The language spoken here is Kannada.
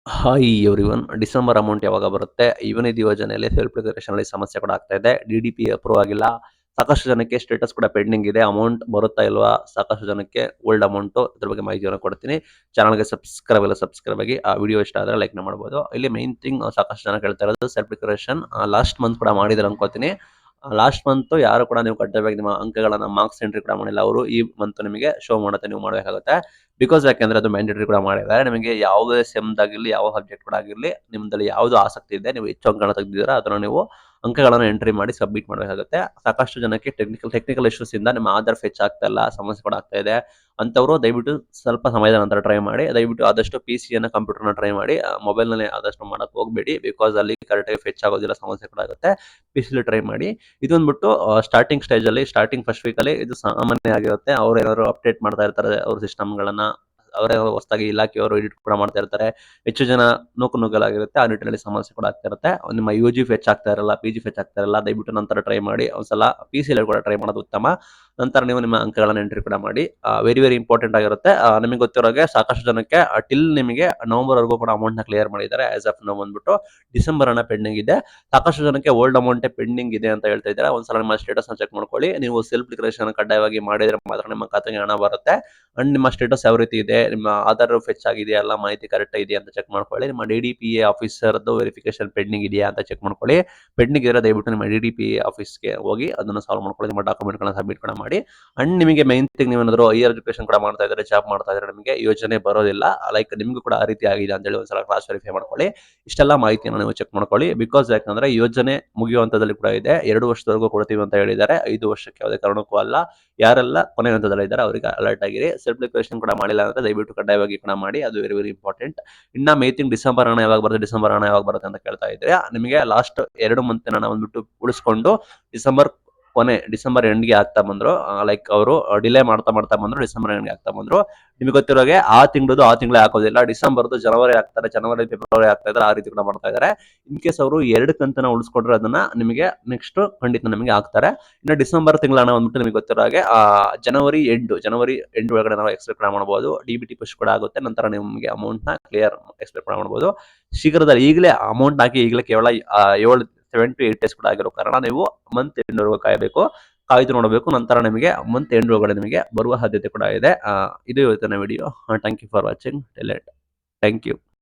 Hi everyone. ಡಿಸೆಂಬರ್ ಅಮೌಂಟ್ ಯಾವಾಗ ಬರುತ್ತೆ? ಯುವನಿಧಿ ಯೋಜನೆಯಲ್ಲಿ ಸೆಲ್ಫ್ ಡಿಕ್ಲರೇಷನ್‌ನಲ್ಲಿ ಸಮಸ್ಯೆ ಕೂಡ ಆಗ್ತಾ ಇದೆ. ಡಿಡಿಪಿ ಅಪ್ರೂವ್ ಆಗಿಲ್ಲ. ಸಾಕಷ್ಟು ಜನಕ್ಕೆ ಸ್ಟೇಟಸ್ ಕೂಡ ಪೆಂಡಿಂಗ್ ಇದೆ. ಅಮೌಂಟ್ ಬರುತ್ತಾ ಇಲ್ವಾ? ಸಾಕಷ್ಟು ಜನಕ್ಕೆ ಓಲ್ಡ್ ಅಮೌಂಟು. ಇದ್ರ ಬಗ್ಗೆ ಮಾಹಿತಿಯನ್ನು ಕೊಡ್ತೀನಿ. ಚಾನಲ್‌ಗೆ ಸಬ್ಸ್ಕ್ರೈಬ್ ಆಗಿ. ಆ ವಿಡಿಯೋ ಇಷ್ಟ ಆದರೆ ಲೈಕ್‌ನ ಮಾಡ್ಬೋದು. ಇಲ್ಲಿ ಮೇನ್ ಥಿಂಗ್ ಸಾಕಷ್ಟು ಜನ ಕೇಳ್ತಾ ಇರೋದು ಸೆಲ್ಫ್ ಡಿಕ್ಲರೇಷನ್ ಲಾಸ್ಟ್ ಮಂತ್ ಕೂಡ ಮಾಡಿದ್ರು ಅನ್ಕೋತೀನಿ. ಲಾಸ್ಟ್ ಮಂತ್ ಯಾರು ಕೂಡ ನೀವು ಕಡ್ಡಾಯವಾಗಿ ನಿಮ್ಮ ಅಂಕಗಳನ್ನ ಮಾರ್ಕ್ಸ್ ಎಂಟ್ರಿ ಕೂಡ ಮಾಡಿಲ್ಲ. ಅವರು ಈ ಮಂತ್ ನಿಮಗೆ ಶೋ ಮಾಡುತ್ತೆ, ನೀವು ಮಾಡಬೇಕಾಗುತ್ತೆ. ಬಿಕಾಸ್ ಯಾಕೆಂದ್ರೆ ಅದು ಮ್ಯಾಂಡೇಟರಿ ಕೂಡ ಮಾಡಿದ್ದಾರೆ. ನಿಮಗೆ ಯಾವುದೇ ಸೆಮ್‌ದಾಗಿರ್ಲಿ, ಯಾವ ಸಬ್ಜೆಕ್ಟ್ ಕೂಡ ಆಗಿರ್ಲಿ, ನಿಮ್ದಲ್ಲಿ ಯಾವುದು ಆಸಕ್ತಿ ಇದೆ, ನೀವು ಹೆಚ್ಚು ಅಂಕಗಳನ್ನ ತೆಗೆದಿದ್ದೀರಾ, ಅದನ್ನ ನೀವು ಅಂಕಗಳನ್ನು ಎಂಟ್ರಿ ಮಾಡಿ ಸಬ್ಮಿಟ್ ಮಾಡಬೇಕಾಗುತ್ತೆ. ಸಾಕಷ್ಟು ಜನಕ್ಕೆ ಟೆಕ್ನಿಕಲ್ ಇಶ್ಯೂಸ್ ಇಂದ ನಿಮ್ಮ ಆಧಾರ್ ಫೆಚ್ ಆಗ್ತಾ ಇಲ್ಲ, ಸಮಸ್ಯೆ ಕೂಡ ಆಗ್ತಾ ಇದೆ. ಅಂತವರು ದಯವಿಟ್ಟು ಸ್ವಲ್ಪ ಸಮಯದ ನಂತರ ಟ್ರೈ ಮಾಡಿ. ದಯವಿಟ್ಟು ಆದಷ್ಟು ಪಿಸಿಯನ್ನು, ಕಂಪ್ಯೂಟರ್‌ನ ಟ್ರೈ ಮಾಡಿ. ಮೊಬೈಲ್‌ನಲ್ಲಿ ಆದಷ್ಟು ಮಾಡಕ್ಕೆ ಹೋಗಬೇಡಿ. ಬಿಕಾಸ್ ಅಲ್ಲಿ ಕರೆಕ್ಟಾಗಿ ಫೆಚ್ ಆಗೋದಿಲ್ಲ, ಸಮಸ್ಯೆ ಕೂಡ ಆಗುತ್ತೆ. ಪಿಸಿಲಿ ಟ್ರೈ ಮಾಡಿ. ಇದೊಂದ್ಬಿಟ್ಟು ಸ್ಟಾರ್ಟಿಂಗ್ ಫಸ್ಟ್ ವೀಕಲ್ಲಿ ಇದು ಸಾಮಾನ್ಯ ಆಗಿರುತ್ತೆ. ಅವ್ರು ಏನಾದ್ರು ಅಪ್ಡೇಟ್ ಮಾಡ್ತಾ ಇರ್ತಾರೆ ಅವ್ರ ಸಿಸ್ಟಮ್‌ಗಳನ್ನ. ಅವರೇ ಹೊಸದಾಗಿ ಇಲಾಖೆಯವರು ಎಡಿಟ್ ಕೂಡ ಮಾಡ್ತಾ ಇರ್ತಾರೆ. ಹೆಚ್ಚು ಜನ ನೂಕುನುಗ್ಗಲಾಗಿರುತ್ತೆ. ಆ ನಿಟ್ಟಿನಲ್ಲಿ ಸಮಸ್ಯೆ ಕೂಡ ಆಗ್ತಾ ಇರುತ್ತೆ. ನಿಮ್ಮ ಯುಜಿ ಫೆಚ್ ಆಗ್ತಾ ಇರಲ್ಲ, ಪಿಜಿ ಫೆಚ್ ಆಗ್ತಾ ಇರಲ್ಲ. ದಯವಿಟ್ಟು ನಂತರ ಟ್ರೈ ಮಾಡಿ. ಒಂದ್ಸಲ ಪಿಸಿಲಿ ಕೂಡ ಟ್ರೈ ಮಾಡೋದು ಉತ್ತಮ. ನಂತರ ನೀವು ನಿಮ್ಮ ಅಂಕಗಳನ್ನು ಎಂಟ್ರಿ ಕೂಡ ಮಾಡಿ. ವೆರಿ ವೆರಿ ಇಂಪಾರ್ಟೆಂಟ್ ಆಗಿರುತ್ತೆ. ನಿಮಗೆ ಗೊತ್ತಿರೋ ಹಾಗೆ ಸಾಕಷ್ಟು ಜನಕ್ಕೆ ಟಿಲ್ ನಿಮಗೆ ನವೆಂಬರ್‌ವರೆಗೂ ಕೂಡ ಅಮೌಂಟ್‌ನ ಕ್ಲಿಯರ್ ಮಾಡಿದ್ದಾರೆ. ಆಸ್ ಆಫ್ ನೌ ಬಂದ್ಬಿಟ್ಟು ಡಿಸೆಂಬರ್ ಹಣ ಪೆಂಡಿಂಗ್ ಇದೆ. ಸಾಕಷ್ಟು ಜನಕ್ಕೆ ಓಲ್ಡ್ ಅಮೌಂಟೇ ಪೆಂಡಿಂಗ್ ಇದೆ ಅಂತ ಹೇಳ್ತಾ ಇದ್ದಾರೆ. ಒಂದ್ಸಲ ನಿಮ್ಮ ಸ್ಟೇಟಸ್‌ನ ಚೆಕ್ ಮಾಡ್ಕೊಳ್ಳಿ. ನೀವು ಸೆಲ್ಫ್ ಡಿಕ್ಲರೇಷನ್ ಕಡ್ಡಾಯವಾಗಿ ಮಾಡಿದ್ರೆ ಮಾತ್ರ ನಿಮ್ಮ ಖಾತೆಗೆ ಹಣ ಬರುತ್ತೆ. ಅಂಡ್ ನಿಮ್ಮ ಸ್ಟೇಟಸ್ ಯಾವ ರೀತಿ ಇದೆ, ನಿಮ್ಮ ಆಧಾರ್ ಫೆಚ್ ಆಗಿದೆಯಾ, ಎಲ್ಲ ಮಾಹಿತಿ ಕರೆಕ್ಟ್ ಇದೆಯಾ ಅಂತ ಚೆಕ್ ಮಾಡ್ಕೊಳ್ಳಿ. ನಿಮ್ಮ ಡಿಡಿಪಿಎ ಆಫೀಸರ್ದು ವೆರಿಫಿಕೇಶನ್ ಪೆಂಡಿಂಗ್ ಇದೆಯಾ ಅಂತ ಚೆಕ್ ಮಾಡ್ಕೊಳ್ಳಿ. ಪೆಂಡಿಂಗ್ ಇದ್ರೆ ದಯವಿಟ್ಟು ನಿಮ್ಮ ಡಿಡಿಪಿಎ ಆಫೀಸ್‌ಗೆ ಹೋಗಿ ಅದನ್ನು ಸಾಲ್ವ್ ಮಾಡ್ಕೊಳ್ಳಿ. ನಿಮ್ಮ ಡಾಕ್ಯುಮೆಂಟ್‌ಗಳನ್ನ ಸಬ್ಮಿಟ್ ಕೂಡ ಮಾಡಿ. ಅಂಡ್ ನಿಮಗೆ ಮೈನ್ ಥಿಂಗ್, ನೀವೇನಾದ್ರು ಹೈಯರ್ ಎಜುಕೇಶನ್ ಕೂಡ ಮಾಡ್ತಾ ಇದ್ದಾರೆ, ಜಾಬ್ ಮಾಡ್ತಾ ಇದ್ದಾರೆ, ನಿಮಗೆ ಯೋಜನೆ ಬರೋದಿಲ್ಲ. ಲೈಕ್ ನಿಮಗೂ ಕೂಡ ಆ ರೀತಿ ಆಗಿದೆ ಅಂತ ಹೇಳಿ ಒಂದ್ಸಲ ಕ್ರಾಸ್ ವೆರಿಫೈ ಮಾಡ್ಕೊಳ್ಳಿ. ಇಷ್ಟೆಲ್ಲ ಮಾಹಿತಿಯನ್ನು ನೀವು ಚೆಕ್ ಮಾಡ್ಕೊಳ್ಳಿ. ಬಿಕಾಸ್ ಯಾಕಂದ್ರೆ ಯೋಜನೆ ಮುಗಿಯುವ ಹಂತದಲ್ಲಿ ಕೂಡ ಇದೆ. 2 ವರ್ಷದವರೆಗೂ ಕೊಡ್ತೀವಿ ಅಂತ ಹೇಳಿದ್ದಾರೆ. 5 ವರ್ಷಕ್ಕೆ ಯಾವುದೇ ಕಾರಣಕ್ಕೂ ಅಲ್ಲ. ಯಾರೆಲ್ಲ ಕೊನೆ ಹಂತದಲ್ಲಿದ್ದಾರೆ ಅವರಿಗೆ ಅಲರ್ಟ್ ಆಗಿರಿ. ಸೆಲ್ಫ್ ಡಿಕ್ಲರೇಷನ್ ಕೂಡ ಮಾಡಿಲ್ಲ ಅಂದ್ರೆ ದಯವಿಟ್ಟು ಕಡ್ಡಾಯವಾಗಿ ಕೂಡ ಮಾಡಿ. ಅದು ವೆರಿ ವೆರಿ ಇಂಪಾರ್ಟೆಂಟ್. ಇನ್ನ ಮೇ ತಿಂಗ್ ಡಿಸೆಂಬರ್ ಹಣ ಯಾವಾಗ ಬರುತ್ತೆ ಅಂತ ಕೇಳ್ತಾ ಇದ್ರೆ, ನಿಮಗೆ ಲಾಸ್ಟ್ 2 ಮಂತಿನ ಹಣ ಬಂದ್ಬಿಟ್ಟು ಉಳಿಸ್ಕೊಂಡು ಡಿಸೆಂಬರ್ ಎಂಡ್‌ಗೆ ಆಗ್ತಾ ಬಂದ್ರು. ಲೈಕ್ ಅವರು ಡಿಲೇ ಮಾಡ್ತಾ ಬಂದ್ರು. ಡಿಸೆಂಬರ್ ಎಂಡ್‌ಗೆ ಆಗ್ತಾ ಬಂದ್ರು. ನಿಮಗೆ ಗೊತ್ತಿರೋ ಹಾಗೆ ಆ ತಿಂಗಳೇ ಹಾಕೋದಿಲ್ಲ. ಡಿಸೆಂಬರ್‌ದು ಜನವರಿ ಹಾಕ್ತಾರೆ, ಜನವರಿ ಫೆಬ್ರವರಿ ಹಾಕ್ತಾ ಇದ್ದಾರೆ. ಆ ರೀತಿ ಕೂಡ ಮಾಡ್ತಾ ಇದ್ದಾರೆ. ಇನ್ ಕೇಸ್ ಅವರು 2 ಕಂತನ್ನ ಉಳಿಸ್ಕೊಂಡ್ರೆ ಅದನ್ನ ನಿಮಗೆ ನೆಕ್ಸ್ಟ್ ಖಂಡಿತ ನಿಮಗೆ ಹಾಕ್ತಾರೆ. ಇನ್ನು ಡಿಸೆಂಬರ್ ತಿಂಗಳ ಹಣ ಬಂದ್ಬಿಟ್ಟು ನಿಮಗೆ ಗೊತ್ತಿರೋ ಹಾಗೆ ಜನವರಿ ಎಂಡ್ ಒಳಗಡೆ ನಾವು ಎಕ್ಸ್ಪೆಕ್ಟ್ ಮಾಡಬಹುದು. ಡಿಬಿಟಿ ಪುಷ್ ಕೂಡ ಆಗುತ್ತೆ. ನಂತರ ನಿಮಗೆ ಅಮೌಂಟ್‌ನ ಕ್ಲಿಯರ್ ಎಕ್ಸ್ಪೆಕ್ಟ್ ಮಾಡಬಹುದು. ಶೀಘ್ರದಲ್ಲಿ ಈಗಲೇ ಅಮೌಂಟ್ ಹಾಕಿ ಈಗಲೇ ಕೇವಲ 7 to 8 ಡೇಸ್ ಕೂಡ ಆಗಿರೋ ಕಾರಣ ನೀವು ಮಂತ್ ಎಂಡ್ ವರೆಗೂ ಕಾಯ್ದು ನೋಡಬೇಕು. ನಂತರ ನಿಮಗೆ ಮಂತ್ ಎಂಡ್ ಒಳಗಡೆ ನಿಮಗೆ ಬರುವ ಸಾಧ್ಯತೆ ಕೂಡ ಇದೆ. ಇದು ಇವತ್ತಿನ video. Thank you for watching. Thank you.